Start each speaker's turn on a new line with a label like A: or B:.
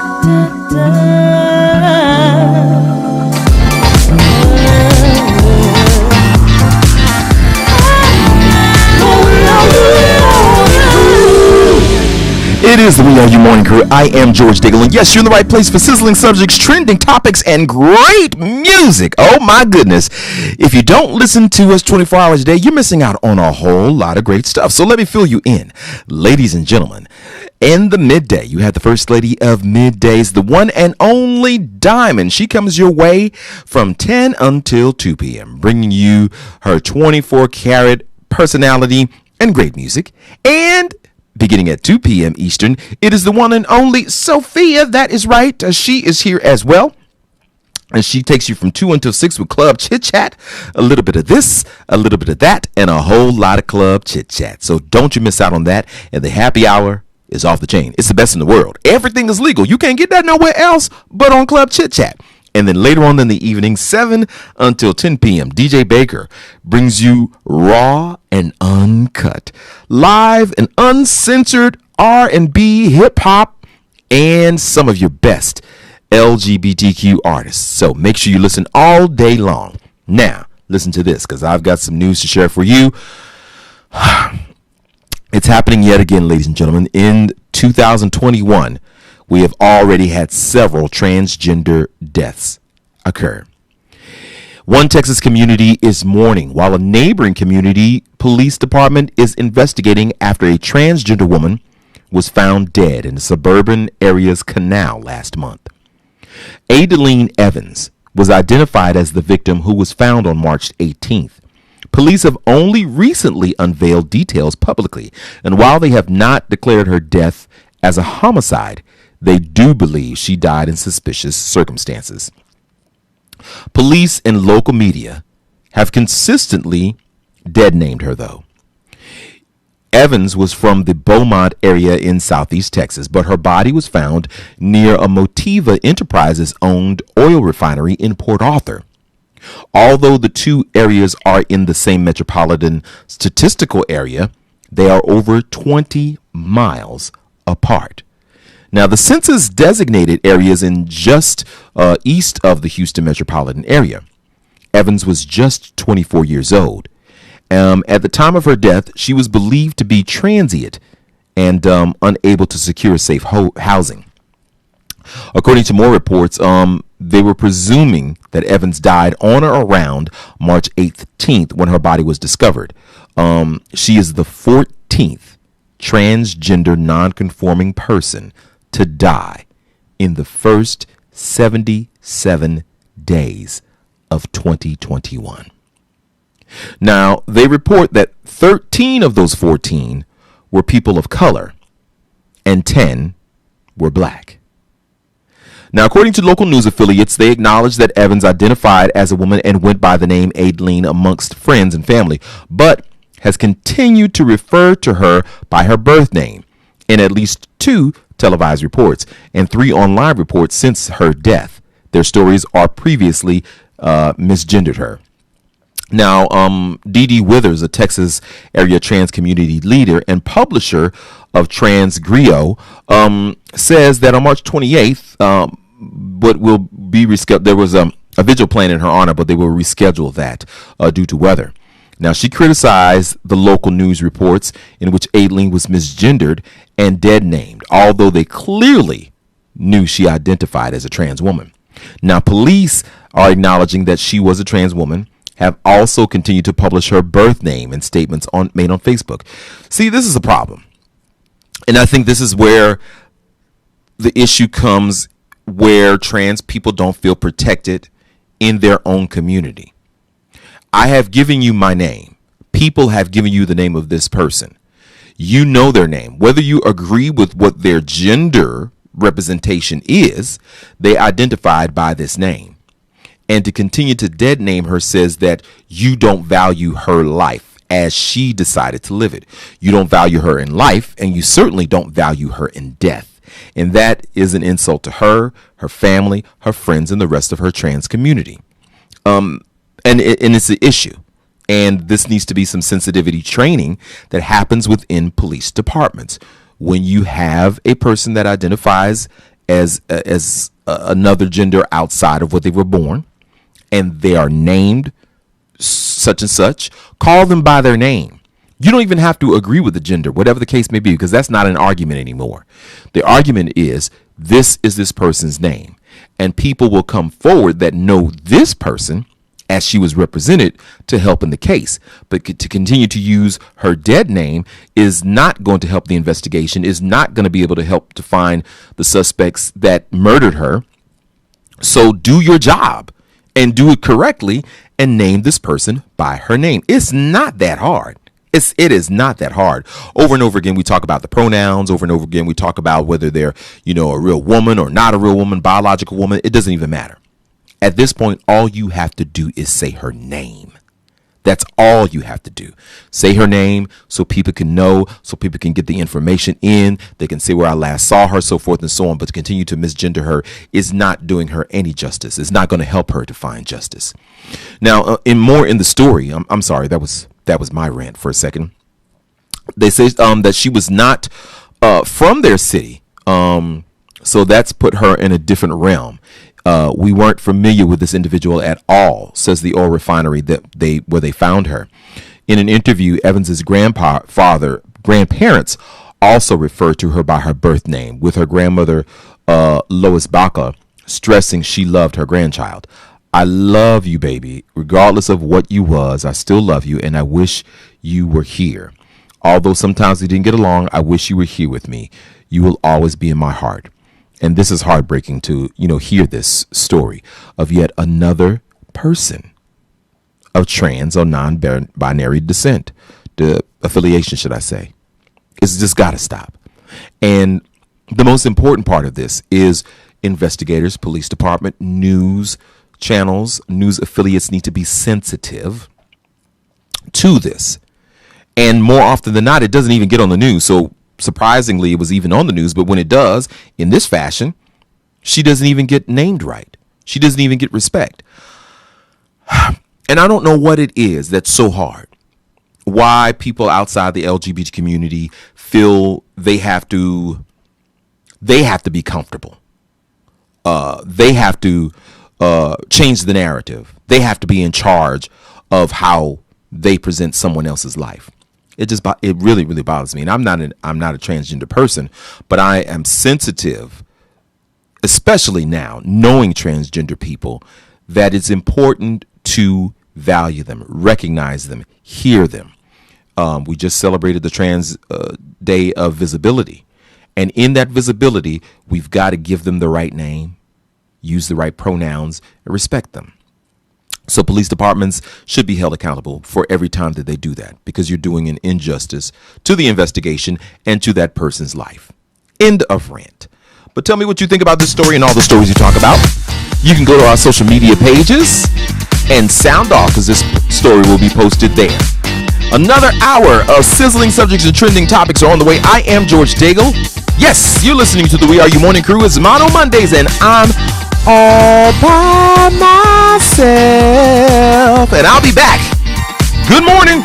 A: It is the We Are You Morning Crew. I am George Daigle, and yes, you're in the right place for sizzling subjects, trending topics, and great music. Oh my goodness. If you don't listen to us 24 hours a day, you're missing out on a whole lot of great stuff. So let me fill you in. Ladies and gentlemen, in the midday, you have the first lady of middays, the one and only Diamond. She comes your way from 10 until 2 p.m., bringing you her 24-karat personality and great music. And beginning at 2 p.m. Eastern, it is the one and only Sophia. That is right. She is here as well. And she takes you from 2 until 6 with Club Chit Chat. A little bit of this, a little bit of that, and a whole lot of Club Chit Chat. So don't you miss out on that. And the happy hour is off the chain. It's the best in the world. Everything is legal. You can't get that nowhere else but on Club Chit Chat. And then later on in the evening, 7 until 10 p.m., DJ Baker brings you raw and uncut, live and uncensored R&B, hip-hop, and some of your best LGBTQ artists. So make sure you listen all day long. Now, listen to this, because I've got some news to share for you. It's happening yet again, ladies and gentlemen. In 2021, we have already had several transgender deaths occur. One Texas community is mourning, while a neighboring community police department is investigating after a transgender woman was found dead in the suburban area's canal last month. Adeline Evans was identified as the victim, who was found on March 18th. Police have only recently unveiled details publicly, and while they have not declared her death as a homicide, they do believe she died in suspicious circumstances. Police and local media have consistently dead-named her, though. Evans was from the Beaumont area in southeast Texas, but her body was found near a Motiva Enterprises-owned oil refinery in Port Arthur. Although the two areas are in the same metropolitan statistical area, they are over 20 miles apart. Now, the census designated areas in just east of the Houston metropolitan area. Evans was just 24 years old. At the time of her death, she was believed to be transient and unable to secure safe housing. According to more reports, they were presuming that Evans died on or around March 18th when her body was discovered. She is the 14th transgender non-conforming person to die in the first 77 days of 2021. Now, they report that 13 of those 14 were people of color and 10 were black. Now, according to local news affiliates, they acknowledge that Evans identified as a woman and went by the name Adeline amongst friends and family, but has continued to refer to her by her birth name in at least 2 televised reports and 3 online reports since her death. Their stories are previously misgendered her. Now, Dee Withers, a Texas area trans community leader and publisher of Trans Griot, says that on March 28th, what will be rescheduled, there was a vigil planned in her honor, but they will reschedule that due to weather. Now, she criticized the local news reports in which Adeline was misgendered and dead named, although they clearly knew she identified as a trans woman. Now, police are acknowledging that she was a trans woman, have also continued to publish her birth name and statements made on Facebook. See, this is a problem. And I think this is where the issue comes, where trans people don't feel protected in their own community. I have given you my name. People have given you the name of this person. You know their name. Whether you agree with what their gender representation is, they identified by this name. And to continue to dead name her says that you don't value her life as she decided to live it. You don't value her in life, and you certainly don't value her in death. And that is an insult to her, her family, her friends, and the rest of her trans community. And it's an issue. And this needs to be some sensitivity training that happens within police departments. When you have a person that identifies as another gender outside of what they were born, and they are named such and such, call them by their name. You don't even have to agree with the gender, whatever the case may be, because that's not an argument anymore. The argument is this person's name, and people will come forward that know this person as she was represented to help in the case. But to continue to use her dead name is not going to help the investigation, is not going to be able to help to find the suspects that murdered her. So do your job and do it correctly and name this person by her name. It's not that hard. It is not that hard. Over and over again, we talk about the pronouns. Over and over again, we talk about whether they're, a real woman or not a real woman, biological woman. It doesn't even matter. At this point, all you have to do is say her name. That's all you have to do. Say her name so people can know, so people can get the information in. They can say where I last saw her, so forth and so on. But to continue to misgender her is not doing her any justice. It's not going to help her to find justice. Now, in the story, I'm sorry, that was my rant for a second. They say that she was not from their city. So that's put her in a different realm. We weren't familiar with this individual at all, says the oil refinery where they found her. In an interview, Evans's grandparents also referred to her by her birth name, with her grandmother, Lois Baca, stressing she loved her grandchild. I love you, baby. Regardless of what you was, I still love you, and I wish you were here. Although sometimes we didn't get along, I wish you were here with me. You will always be in my heart. And this is heartbreaking to, hear this story of yet another person of trans or non-binary descent, the affiliation, should I say. It's just got to stop. And the most important part of this is investigators, police department, news channels, news affiliates need to be sensitive to this. And more often than not, it doesn't even get on the news. So surprisingly, it was even on the news. But when it does, in this fashion, she doesn't even get named right. She doesn't even get respect. And I don't know what it is that's so hard. Why people outside the LGBT community feel they have to be comfortable. They have to change the narrative. They have to be in charge of how they present someone else's life. It really, really bothers me. And I'm not a transgender person, but I am sensitive, especially now, knowing transgender people, that it's important to value them, recognize them, hear them. We just celebrated the Trans Day of Visibility. And in that visibility, we've got to give them the right name, use the right pronouns, and respect them. So police departments should be held accountable for every time that they do that, because you're doing an injustice to the investigation and to that person's life. End of rant. But tell me what you think about this story and all the stories you talk about. You can go to our social media pages and sound off, because this story will be posted there. Another hour of sizzling subjects and trending topics are on the way. I am George Daigle. Yes, you're listening to the We Are You Morning Crew. It's Mono Mondays, and I'm all by myself. And I'll be back. Good morning.